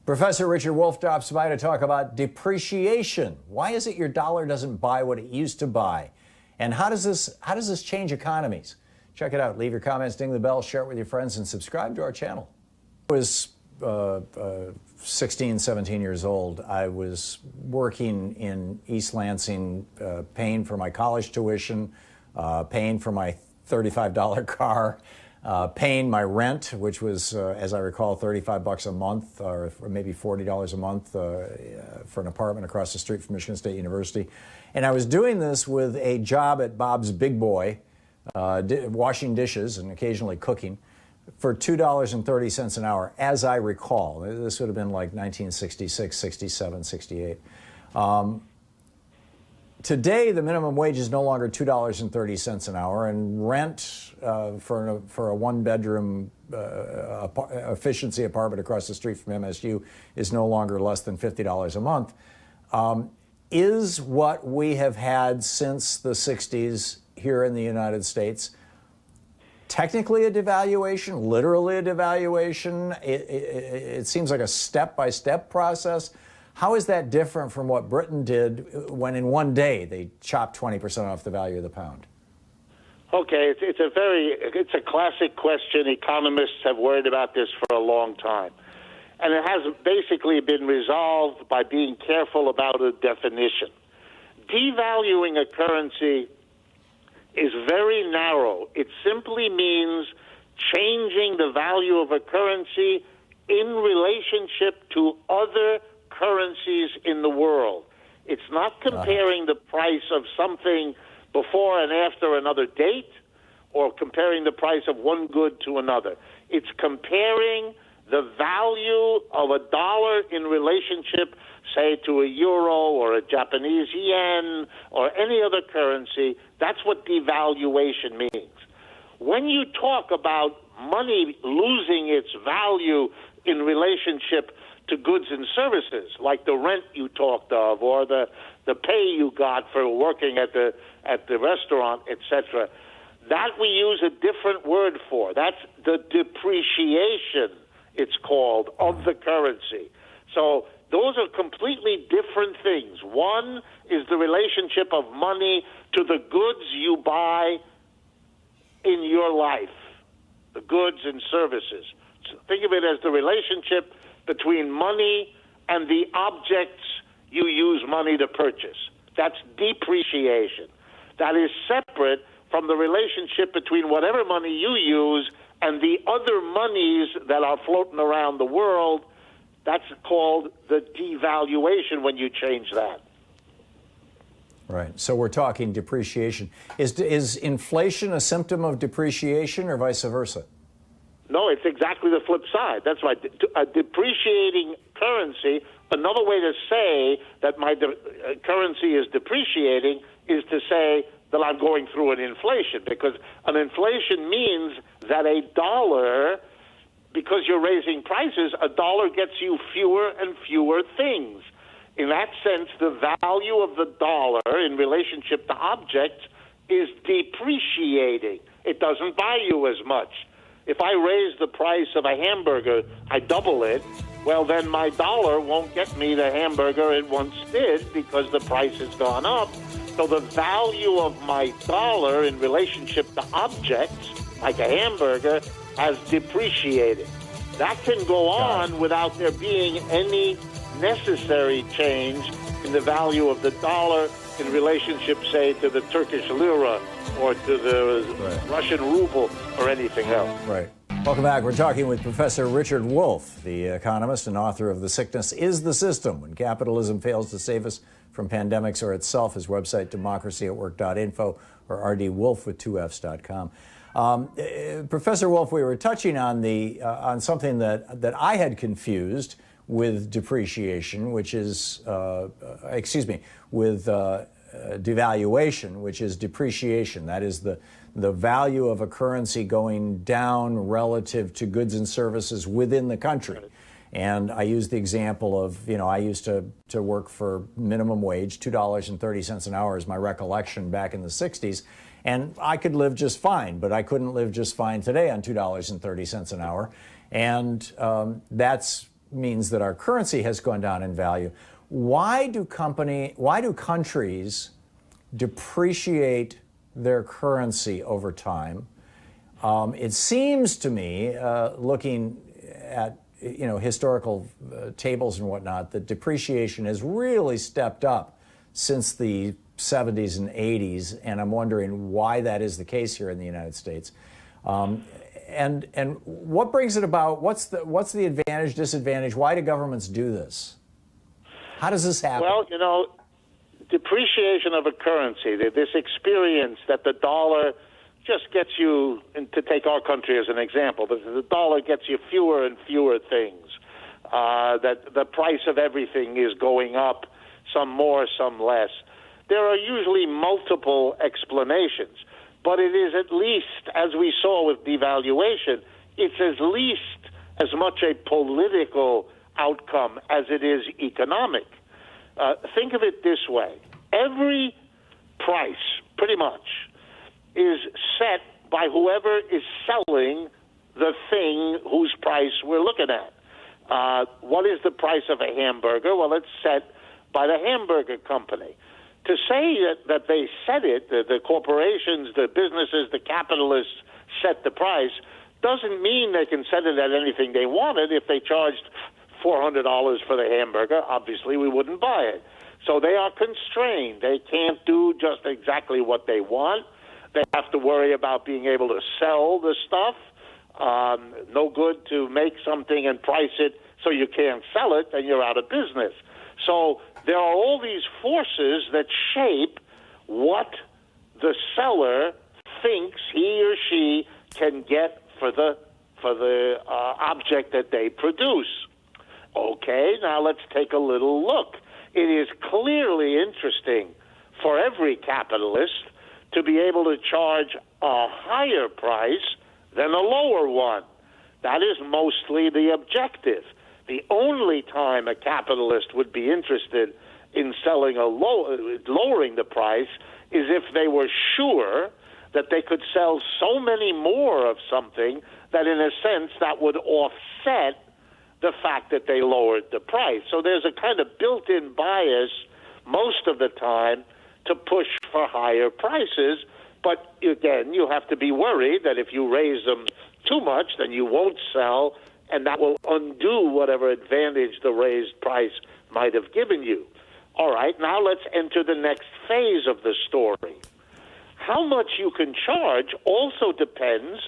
Professor Richard Wolff drops by to talk about depreciation. Why is it your dollar doesn't buy what it used to buy? And how does this change economies? Check it out. Leave your comments, ding the bell, share it with your friends, and subscribe to our channel. I was 16, 17 years old. I was working in East Lansing, paying for my college tuition, paying for my $35 car, paying my rent, which was, as I recall, $35 a month or maybe $40 a month for an apartment across the street from Michigan State University. And I was doing this with a job at Bob's Big Boy, washing dishes and occasionally cooking, for $2.30 an hour, as I recall. This would have been like 1966, 67, 68. Today, the minimum wage is no longer $2.30 an hour, and rent for a one-bedroom efficiency apartment across the street from MSU is no longer less than $50 a month. Is what we have had since the 60s here in the United States technically a devaluation, literally a devaluation? It seems like a step-by-step process. How is that different from what Britain did when in one day they chopped 20% off the value of the pound? Okay, it's a classic question. Economists have worried about this for a long time. And it has basically been resolved by being careful about a definition. Devaluing a currency is very narrow. It simply means changing the value of a currency in relationship to other currencies in the world. It's not comparing the price of something before and after another date or comparing the price of one good to another. It's comparing the value of a dollar in relationship, say, to a euro or a Japanese yen or any other currency. That's what devaluation means. When you talk about money losing its value in relationship to goods and services, like the rent you talked of or the pay you got for working at the restaurant, etc., that we use a different word for. That's the depreciation, it's called, of the currency. So those are completely different things. One is the relationship of money to the goods you buy in your life, the goods and services. So think of it as the relationship between money and the objects you use money to purchase. That's depreciation. That is separate from the relationship between whatever money you use and the other monies that are floating around the world. That's called the devaluation when you change that. Right. So we're talking depreciation. Is inflation a symptom of depreciation or vice versa? No, it's exactly the flip side. That's right. A depreciating currency, another way to say that my currency is depreciating is to say that I'm going through an inflation, because an inflation means that a dollar, because you're raising prices, a dollar gets you fewer and fewer things. In that sense, the value of the dollar in relationship to objects is depreciating. It doesn't buy you as much. If I raise the price of a hamburger, I double it, well, then my dollar won't get me the hamburger it once did because the price has gone up. So the value of my dollar in relationship to objects, like a hamburger, has depreciated. That can go on without there being any necessary change in the value of the dollar in relationship, say, to the Turkish lira or to the Russian ruble or anything else. Right. Welcome back. We're talking with Professor Richard Wolff, the economist and author of The Sickness is the System, When Capitalism Fails to Save Us from Pandemics or Itself. His website, democracyatwork.info, or rdwolff with 2fs.com. Professor Wolff, we were touching on something that I had confused with depreciation, which is, with devaluation, which is depreciation. That is the value of a currency going down relative to goods and services within the country. And I used the example of, I used to work for minimum wage, $2.30 an hour is my recollection back in the 60s. And I could live just fine, but I couldn't live just fine today on $2.30 an hour. And that's means that our currency has gone down in value. Why do countries depreciate their currency over time? It seems to me, looking at historical tables and whatnot, that depreciation has really stepped up since the 70s and 80s, and I'm wondering why that is the case here in the United States. And what brings it about? What's the advantage, disadvantage? Why do governments do this? How does this happen? Well, depreciation of a currency, this experience that the dollar just gets you, and to take our country as an example, but the dollar gets you fewer and fewer things, that the price of everything is going up, some more, some less. There are usually multiple explanations, but it is at least, as we saw with devaluation, it's at least as much a political outcome as it is economic. Think of it this way. Every price, pretty much, is set by whoever is selling the thing whose price we're looking at. What is the price of a hamburger? Well, it's set by the hamburger company. To say that they set it, the corporations, the businesses, the capitalists set the price, doesn't mean they can set it at anything they wanted. If they charged $400 for the hamburger, obviously we wouldn't buy it. So they are constrained. They can't do just exactly what they want. They have to worry about being able to sell the stuff. No good to make something and price it so you can't sell it, and you're out of business. So there are all these forces that shape what the seller thinks he or she can get for the object that they produce. Okay, now let's take a little look. It is clearly interesting for every capitalist to be able to charge a higher price than a lower one. That is mostly the objective. The only time a capitalist would be interested in selling lowering the price is if they were sure that they could sell so many more of something that, in a sense, that would offset the fact that they lowered the price. So there's a kind of built-in bias most of the time to push for higher prices. But again, you have to be worried that if you raise them too much, then you won't sell, and that will undo whatever advantage the raised price might have given you. All right, now let's enter the next phase of the story. How much you can charge also depends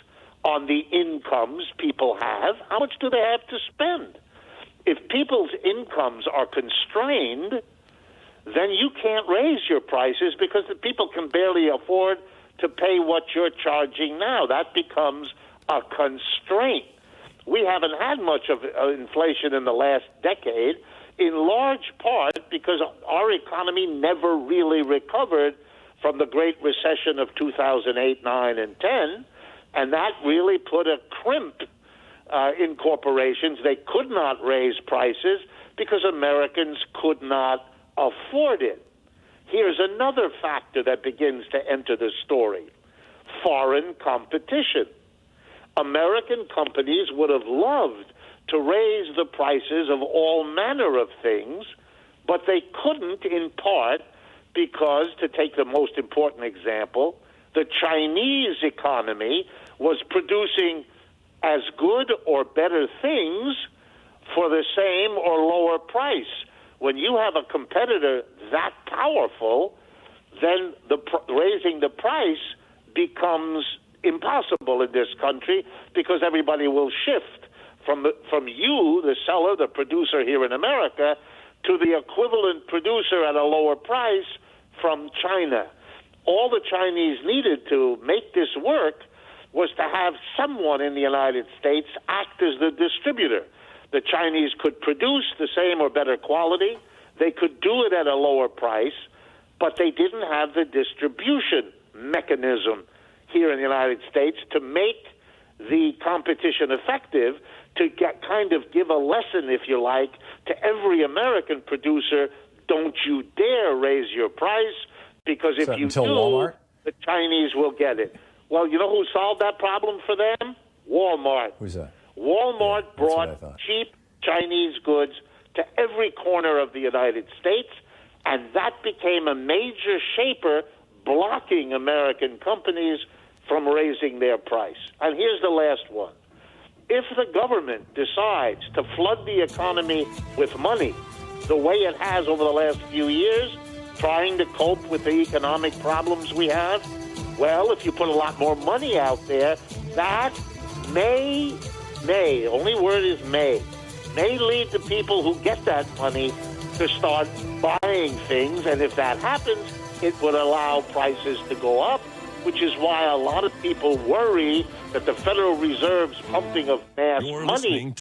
on the incomes people have. How much do they have to spend? If people's incomes are constrained, then you can't raise your prices because the people can barely afford to pay what you're charging now. That becomes a constraint. We haven't had much of inflation in the last decade, in large part because our economy never really recovered from the Great Recession of 2008, 9, and 10, and that really put a crimp in corporations. They could not raise prices because Americans could not afford it. Here's another factor that begins to enter the story: foreign competition. American companies would have loved to raise the prices of all manner of things, but they couldn't, in part because, to take the most important example, the Chinese economy was producing as good or better things for the same or lower price. When you have a competitor that powerful, then raising the price becomes impossible in this country because everybody will shift from you, the seller, the producer here in America, to the equivalent producer at a lower price from China. All the Chinese needed to make this work was to have someone in the United States act as the distributor. The Chinese could produce the same or better quality. They could do it at a lower price, but they didn't have the distribution mechanism here in the United States to make the competition effective, to give a lesson, if you like, to every American producer: don't you dare raise your price, because if you do, Walmart? The Chinese will get it. Well, you know who solved that problem for them? Walmart. Who's that? Walmart brought cheap Chinese goods to every corner of the United States, and that became a major shaper blocking American companies from raising their price. And here's the last one. If the government decides to flood the economy with money the way it has over the last few years, trying to cope with the economic problems we have, well, if you put a lot more money out there, that may, only word is may lead to people who get that money to start buying things. And if that happens, it would allow prices to go up, which is why a lot of people worry that the Federal Reserve's pumping of mass money